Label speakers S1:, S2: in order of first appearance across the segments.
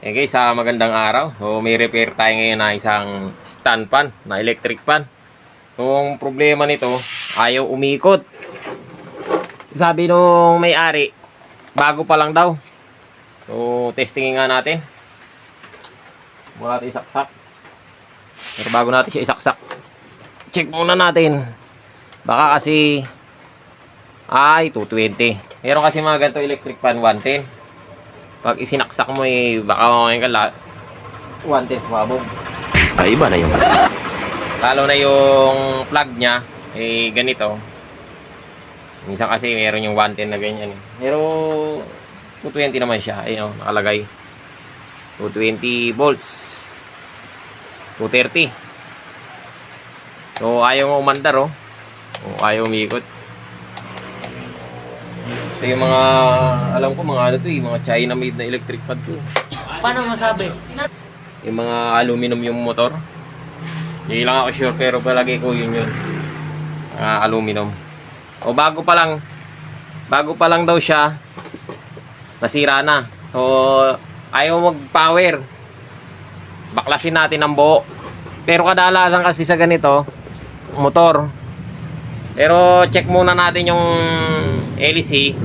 S1: Okay, sa magandang araw. So, may repair tayo ngayon na isang stand fan, na electric fan. So, ang problema nito, ayaw umikot. Sabi nung may-ari, bago pa lang daw. So, testingin nga natin. Muna natin isaksak. Pero bago natin siya isaksak, check muna natin. Baka kasi, ay, 220. Meron kasi mga ganito electric fan, 110. Pag isinaksak mo baka ngayon ka 110 swabog.
S2: Ay, iba na yung
S1: Lalo na yung plug niya, ganito. Minsan kasi meron yung 110 na ganyan. Pero 220 naman siya. Ayun, nakalagay. 220 volts. 230. So, ayaw mo umandar, oh. O, ayaw umikot. Ito yung mga, alam ko mga ano to mga China made na electric fan to.
S3: Paano masabi?
S1: Yung mga aluminum yung motor. Hindi lang ako sure pero palagi ko yun. Aluminum. O bago pa lang daw siya, nasira na. So, ayaw mag-power. Baklasin natin ang buo. Pero kadalasan kasi sa ganito, motor. Pero check muna natin yung LEC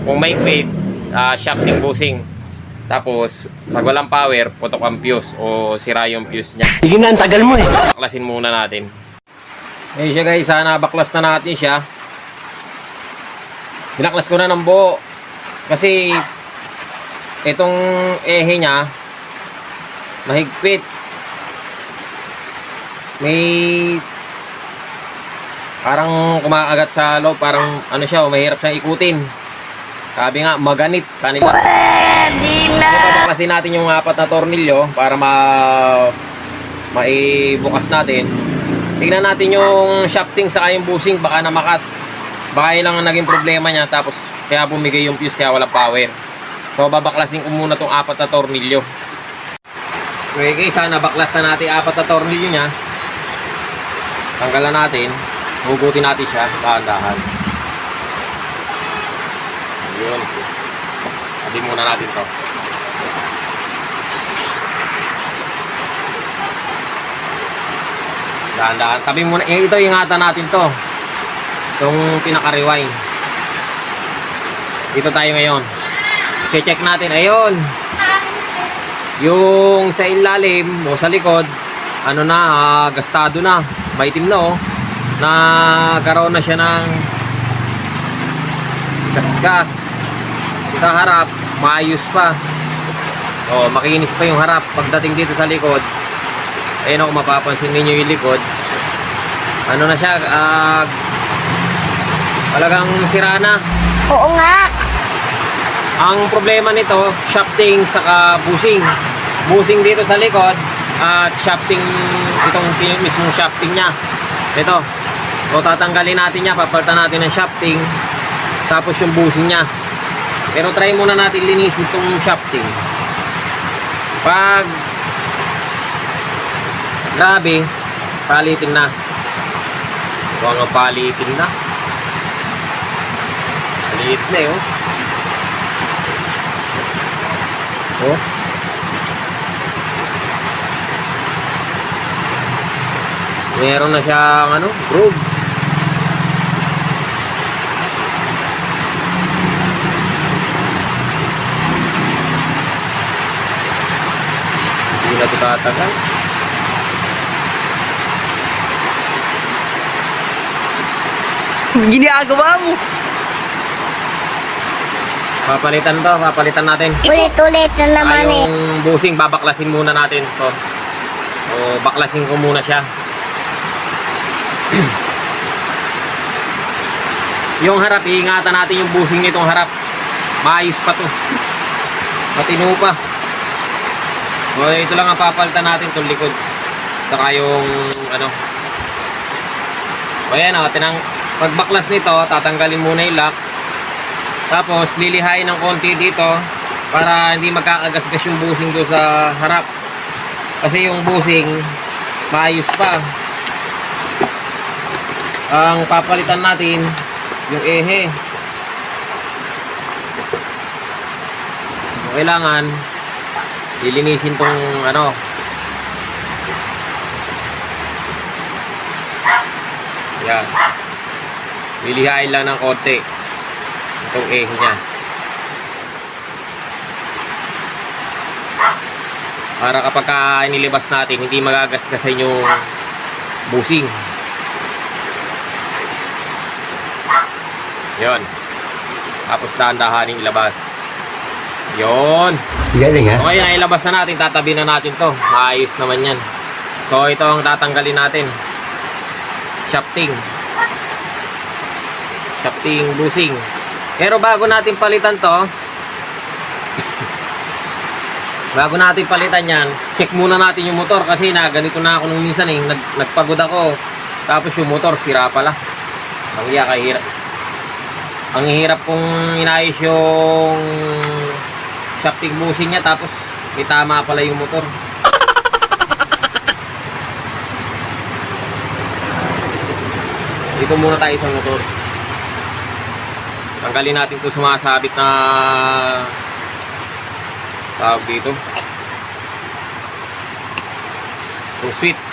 S1: kung may plate, shafting bushing. Tapos pag walang power, putok ang fuse o sira yung fuse niya.
S2: Sige nga, ang tagal mo eh.
S1: Baklasin muna natin. Eh siya guys, sana baklas na natin siya. Binaklas ko na ng buo. Kasi itong ehe niya mahigpit. May parang kumakagat sa loob, parang ano siya, mahirap siyang ikutin. Sabi nga, maganit kanila. Pwede na! Babaklasin natin yung 4 na tornilyo para maibukas natin. Tingnan natin yung shafting sa yung bushing, baka namakat. Baka yun lang ang naging problema niya, tapos kaya bumigay yung fuse, kaya walang power. So babaklasin ko muna tong 4 na tornilyo. Okay guys, sana baklas na natin 4 na tornilyo niya. Tanggalan natin. Hugutin natin siya, dahan-dahan. Yun. Tabi muna natin to. Dahan-dahan. Tabi muna. Ito, ingatan natin to. Itong pinaka-rewind. Dito tayo ngayon. I-check natin. Ayun. Yung sa ilalim o sa likod, ano na, gastado na. Maitim na, oh. Nagkaroon na siya ng gasgas. Sa harap maayos pa, makinis pa yung harap. Pagdating dito sa likod, ayun ako, mapapansin ninyo yung likod, ano na siya, talagang sira na.
S4: Oo nga.
S1: Ang problema nito, shafting saka bushing. Bushing dito sa likod at shafting, itong mismong shafting nya. Ito. So tatanggalin natin niya, papalitan natin ng shafting, tapos yung bushing niya. Pero try muna natin linisin itong shafting. Pag grabe, palitin na. Ito ang palitin na. Palit na eh, oh. Oh. Meron na siyang groove. Hindi na ito tatagal.
S4: Ginagawa mo.
S1: Papalitan natin.
S4: Ulit-ulit na naman eh.
S1: Yung bushing, babaklasin muna natin to. O baklasin ko muna siya. Yung harap, iingatan natin yung bushing nitong harap. Maayos pa to. Matino pa. O ito lang ang papalitan natin, itong likod. Saka yung o yan, pagbaklas nito, tatanggalin muna yung lock. Tapos lilihain ng konti dito para hindi magkakagasgas yung bushing doon sa harap. Kasi yung bushing maayos pa. Ang papalitan natin yung ehe. So, kailangan lilinisin tong ano. Yan. Lilihain lang ng konti itong ehe niya. Para kapag inilibas natin, hindi magagasgasan yung busing. Yon. Tapos dahan-dahanin ilabas. Yon.
S2: Galing ha?
S1: Okay, nailabas na natin. Tatabi na natin to. Maayos naman yan. So, ito ang tatanggalin natin. Shafting. Shafting busing. Pero bago natin palitan to, yan, check muna natin yung motor kasi na ganito na ako nung minsan eh. Nagpagod ako. Tapos yung motor sira pala. Ang hirap kung inayos yung shafting busing niya tapos may tama pala yung motor. Dito muna tayo sa motor. Tanggalin natin ito sumasabit na tawag dito. Yung switch.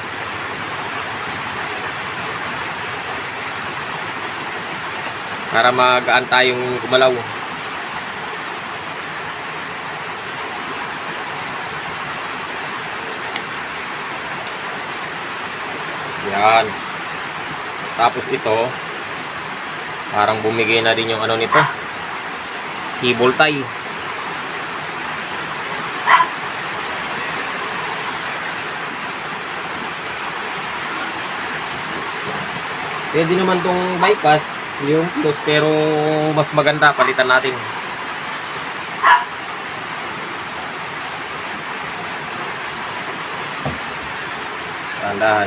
S1: Para magaan tayong gumalaw. Yan. Tapos ito, parang bumigay na din yung ano nito. Cable tie. Pwede naman tong bypass, yung plus, pero mas maganda, palitan natin. Tandaan.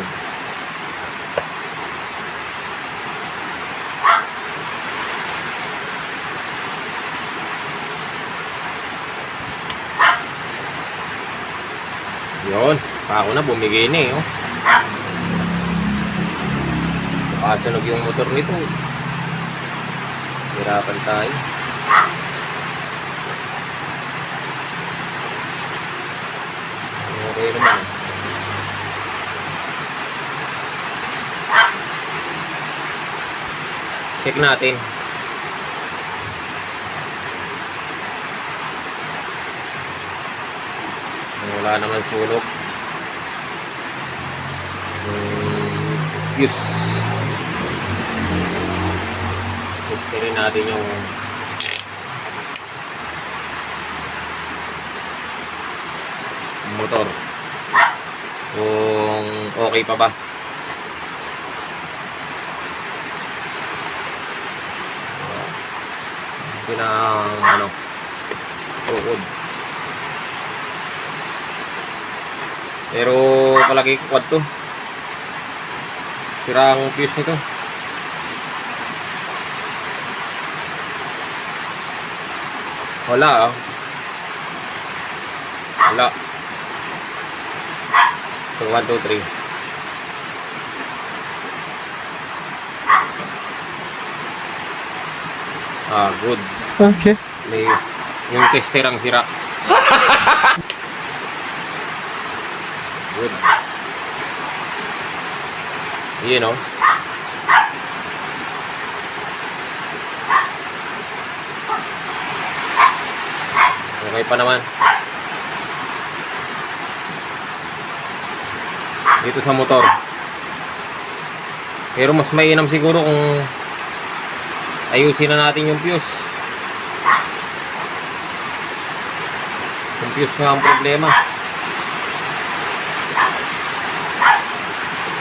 S1: Yun, ako na bumigay na eh. Oh. Pasunog yung motor nito. Hirapan tayo. Okay naman. Check natin. Wala naman sunog. Fuse. Rin natin yung motor kung okay pa ba. Ano tukod, pero palagi kuwad to, sira ang fuse nito. Wala. So 1, 2, 3. Good.
S2: Okay.
S1: Yung tester ang sira. Good. You know. Okay pa naman. Dito sa motor. Pero mas mainam siguro kung ayusin na natin yung fuse. Yung fuse nga ang problema.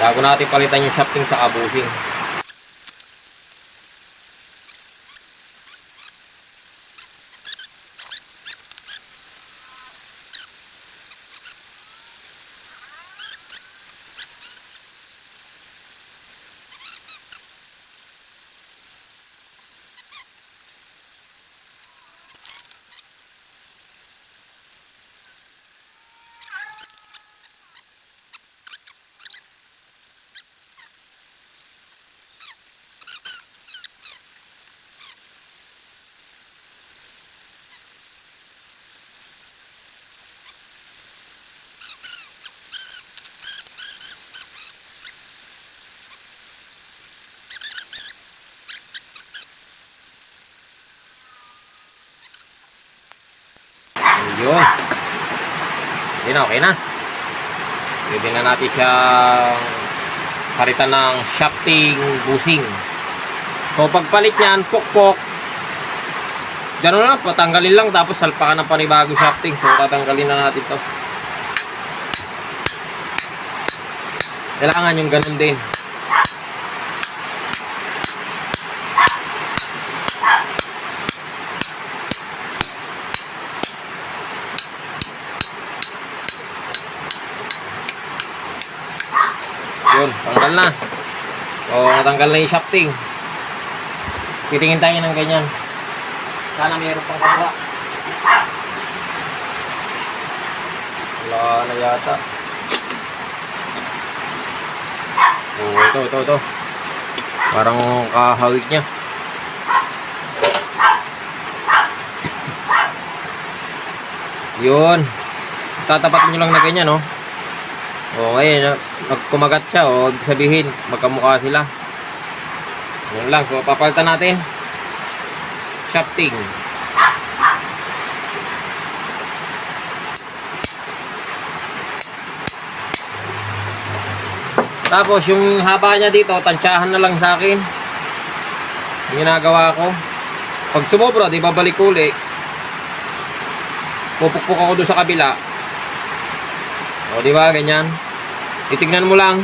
S1: Bago natin palitan yung shafting sa busing. Yun. Okay na. Pwede na natin siya palitan ng shafting busing. So pagpalit niyan, pukpok. Ganun lang, patanggalin lang tapos salpakan ng panibagong shafting. So tatanggalin na natin to. Kailangan yung ganun din. Yun, tanggal na. So, natanggal na yung shafting. Titingin tayo ng ganyan. Sana mayroon pang kabila. Wala na yata. Oh, ito. Parang kahawig niya. Yun. Tatapatin nyo lang na ganyan, no? O, ngayon, pag kumagat siya, o, ibig sabihin, magkamukha sila. Yun lang. So, papalitan natin. Shafting. Tapos, yung haba niya dito, tansyahan na lang sa akin. Yung ginagawa ko. Pag sumobra, di babalik uli. Pupukpuk ako doon sa kabila. O, di ba? Ganyan. Titignan mo lang.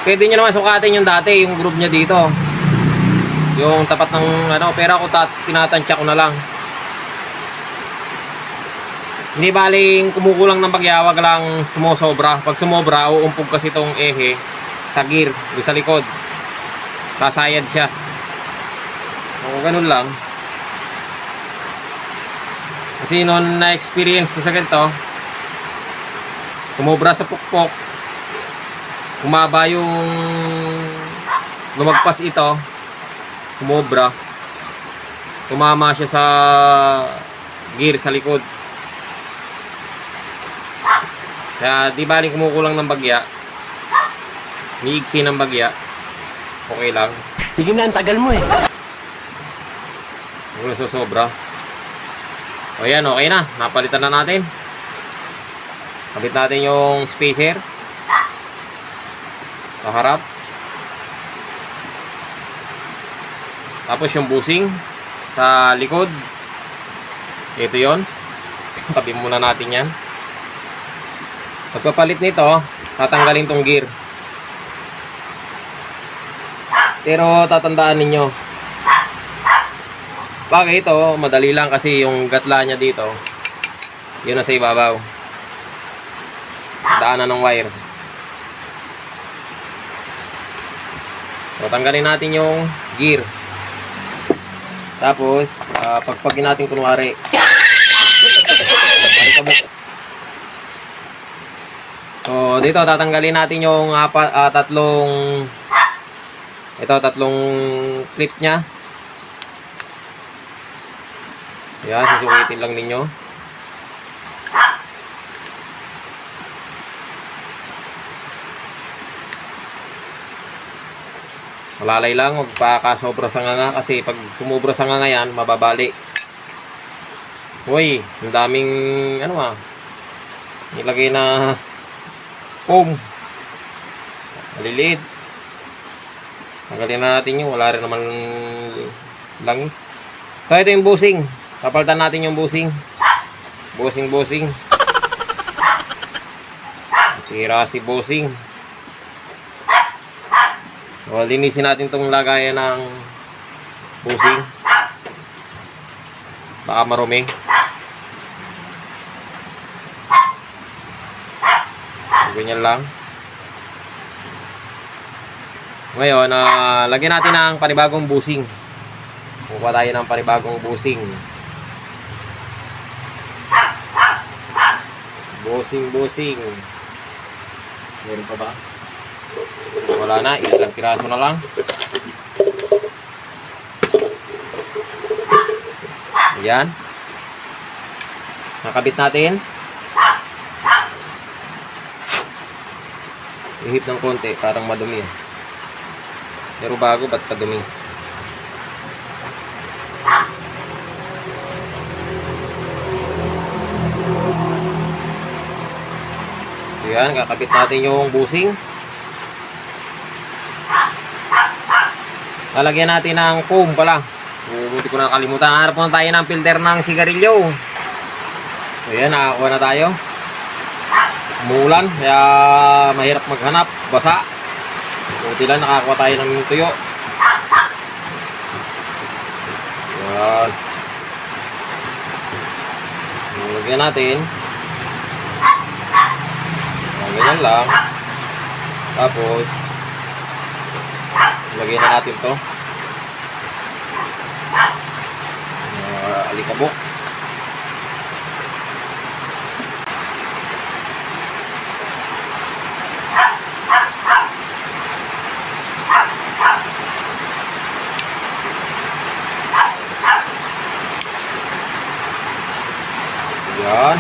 S1: Pwede nyo naman sukatin yung dati, yung groove niya dito. Yung tapat ng, pero ako tinatansya ko na lang. Hindi baling kumukulang ng pagyawag lang sumusobra. Pag sumobra, uumpog kasi itong ehe sa gear, sa likod. Sasayad siya. O, ganun lang. Kasi noon na-experience ko sa ganito, sumobra sa pukpok, umaba yung lumagpas ito, sumobra, tumama siya sa gear sa likod. Kaya di ba rin kumukulang ng bagya, niigsi ng bagya, okay lang.
S2: Sige na, ang tagal mo eh.
S1: Huwag sobra. O yan, okay na. Napalitan na natin. Kabit natin yung spacer sa harap. Tapos yung busing sa likod. Ito yon. Tabi muna natin yan. Pagpapalit nito, tatanggalin tong gear. Pero tatandaan ninyo, bagay ito, madali lang kasi yung gatla niya dito, yun na sa ibabaw. Daanan ng wire. So, tanggalin natin yung gear. Tapos, pagpagin natin kunwari. So, dito tatanggalin natin yung tatlong clip niya. Yan, susukitin lang ninyo. Malalay lang, huwag pakasobra sa nganga kasi pag sumobra sa nganga yan, mababali. Uy, ang daming nilagay na foam. Maliliit. Tanggalin na natin yung wala rin naman langis. So ito yung busing. Papalitan natin yung busing. Busing. Sira si busing. So, linisin natin itong lagayan ng busing. Baka marumi. Ganyan lang. Ngayon, lagyan natin ng panibagong busing. Kukuha tayo ng panibagong busing. Busing. Meron pa ba? Wala na, ilang piraso na lang. Ayan. Nakabit natin. Ihip ng konti, parang madumi. Pero bago, ba't kadumi? Yan, kakabit natin yung busing. Lalagyan natin ng foam pala. Buti ko na nakalimutan. Hanap muna tayo ng filter ng sigarilyo. Ayan, nakakuha na tayo. Umuulan, kaya mahirap maghanap. Basa. Buti lang nakakuha tayo ng tuyo. Ayan. Lagyan natin. Ganyan lang. Tapos lagyan na natin to. Alikabok. Yan.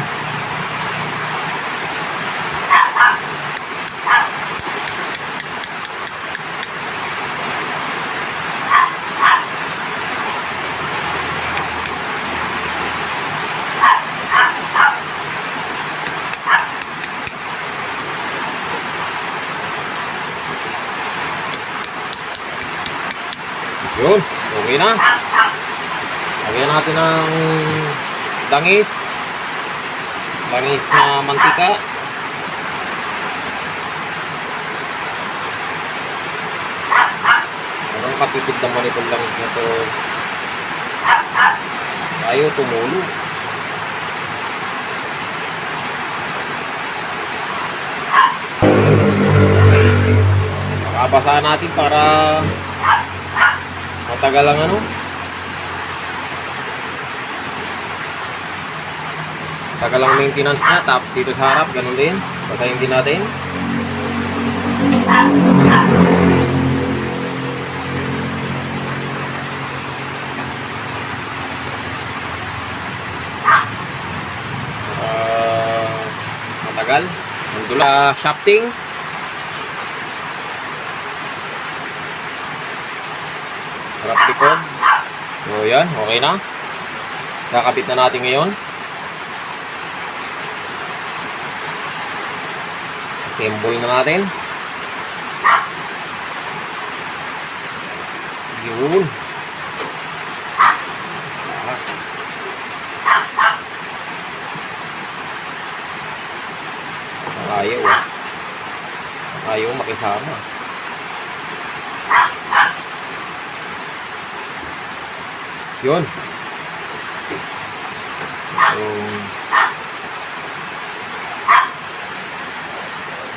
S1: Yun, okay na. Lagyan natin ng langis. Langis na mantika. Parang kapitid naman itong langis na ito. Ayaw tumulo. Makabasahan natin para matagal lang ano. Tagal lang maintenance niya. Tapos dito sa harap, ganun din. Basahin din natin. Matagal. Mandula shafting. Harap likod. So yan, okay na. Kakabit na natin ngayon. Assemble na natin. Yun. Ayaw. Ayaw makisama. Yun.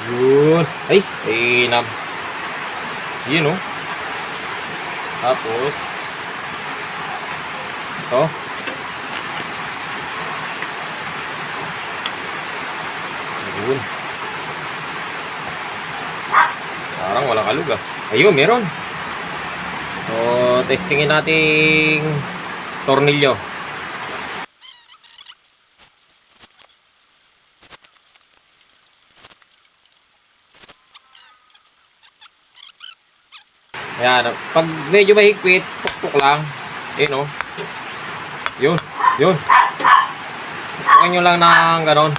S1: Yun. Ay, inam. Yun, oh. Tapos ito. Yun. Parang walang alug ah. Ayun, meron. So, testingin nating tornilyo. Ayan, pag medyo mahigpit, pukpuk lang. Ayun, oh. Yun, yun. Pukukin nyo lang ng ganon.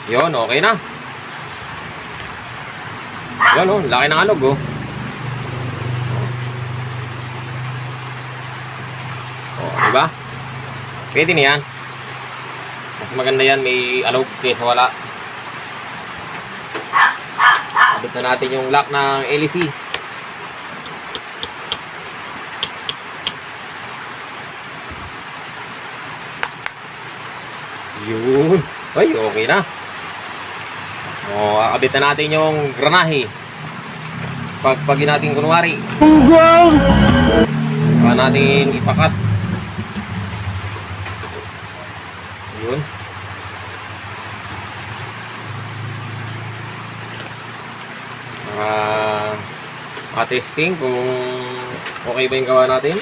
S1: Yun, okay na. Yun, oh, laki ng alog, oh. Oh, diba? Pwede na yan. Mas maganda yan, may alog kaysa wala. Abot na natin yung lock ng LEC. Yun. Ay, okay na. O, akabit na natin yung granahe. Pagpagin natin kunwari. Saka natin ipakat. Yun. Testing kung okay ba yung gawa natin.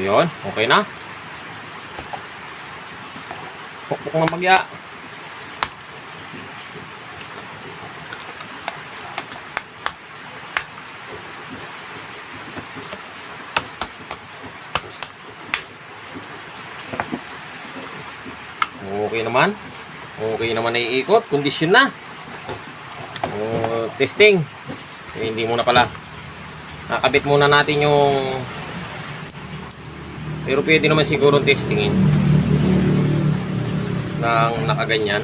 S1: Yun, okay na. Pukpuk na magya. Okay naman. Okay naman na iikot. Kondisyon na. Testing. Hindi muna pala. Nakabit muna natin yung... Pero pwede naman siguro testingin. Nang nakaganyan.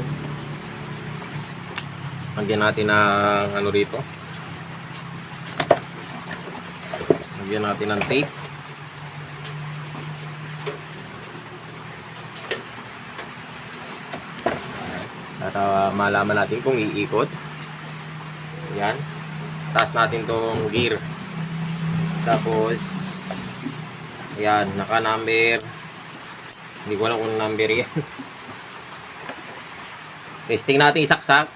S1: Lagyan natin ng ano rito. Lagyan natin ng tape. Para malaman natin kung iikot. Yan. Taas natin tong gear. Tapos yan, naka-number. Hindi ko alam kung number yan. Testing natin isaksak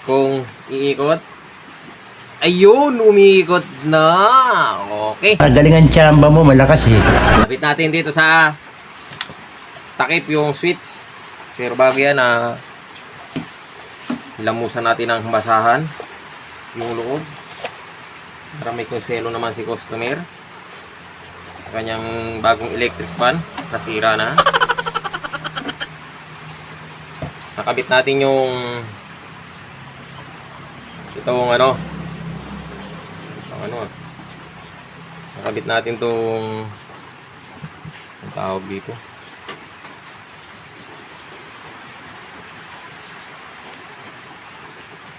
S1: kung iikot. Ayun, umiikot na. Okay.
S2: Galingan tsamba mo, malakas eh.
S1: Lapit natin dito sa takip yung switch. Pero bago yan, lamusan natin ang basahan yung loob para may konsuelo naman si customer. Kanyang bagong electric fan nasira na. Nakabit natin yung itong ano, nakabit natin tong ang tawag dito,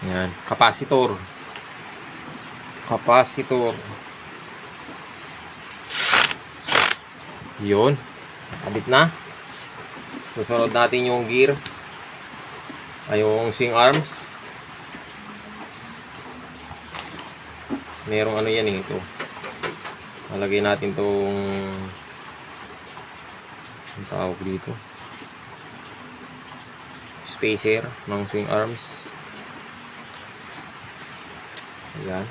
S1: yan, capacitor. Yun, nakabit na. Susunod natin yung gear ay yung swing arms. Merong ano yan ito. Nalagay natin tong ang tawag dito, spacer ng swing arms. Ayan.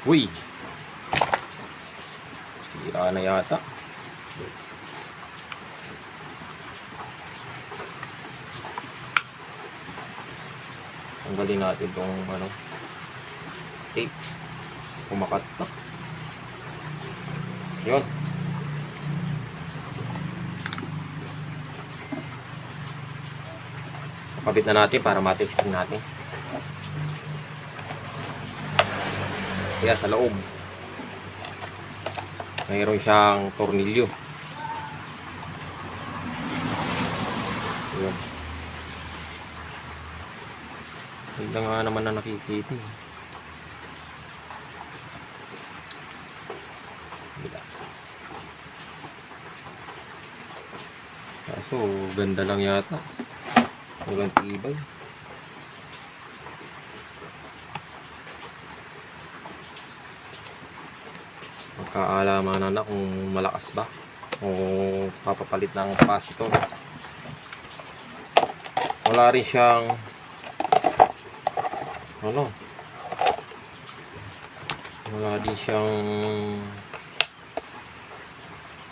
S1: Uy! Sira na yata. Tanggalin natin itong ano, tape. Kumakat na. Yun. Kapit na natin para matesting natin. Kaya sa loob mayroon siyang tornilyo. Yun. Hindi nga naman na nakikita. Kaso ganda lang yata. Walang tibay. Magkaalaman na kung malakas ba o papapalit ng capacitor. Wala rin siyang ano, wala din siyang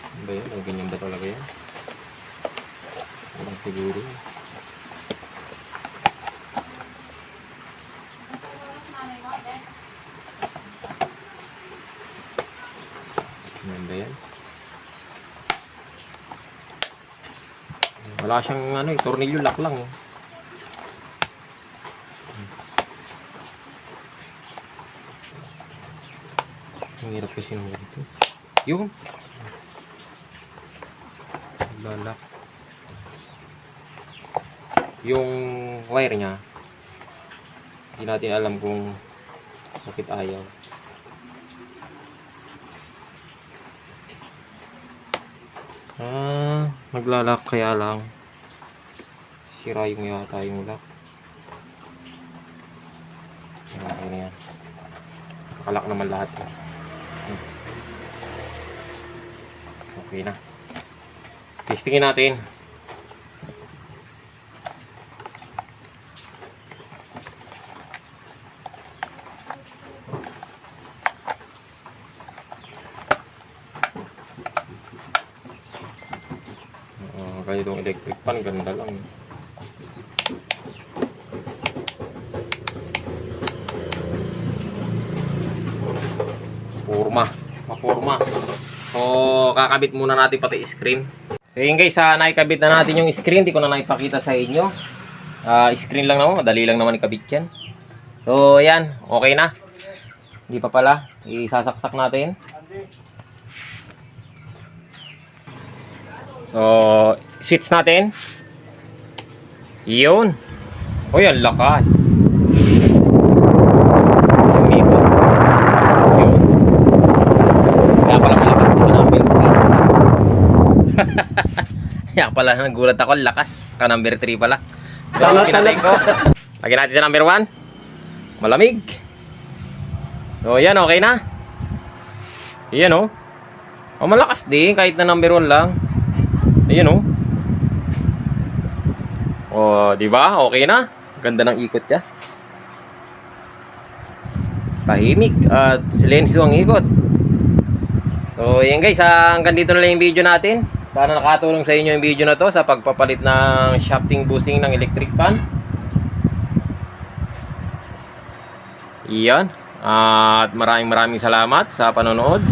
S1: ano ba yun? O ganyan ba talaga yan? Walang siguro. Ganda yan. Wala siyang ano eh, tornilyo lock lang eh. Ang hirap kasi nung ganito. Yung lalak. Yung wire niya, hindi natin alam kung bakit ayaw. Naglalak kaya lang. Sira yung yata yung lock. Okay na yan. Nakalak naman lahat. Okay na. Testingin natin. ganitong electric fan, ganda lang. Mapurma. So, kakabit muna natin pati screen. So, yun guys, naikabit na natin yung screen. Di ko na naipakita sa inyo. Screen lang naman, madali lang naman ikabit yan. So, yan, okay na. Hindi pa pala, isasaksak natin. So, switch natin. Yun. O yan, lakas. Umikot. Yun. Kaya pala malakas ka number 3. Kaya pala nagulat ako, lakas. Ka number 3 pala. So, yung pinatay ko. Lagyan natin sa number 1. Malamig. So, yan, okay na. Yan, oh. O, malakas din, kahit na number 1 lang. Ayan, oh. O, di ba? Okay na. Ganda ng ikot niya. Tahimik at silensyo ang ikot. So, yan guys, hanggang dito na lang yung video natin. Sana nakatulong sa inyo yung video na to sa pagpapalit ng shafting bushing ng electric fan. Iyan. At maraming salamat sa panonood.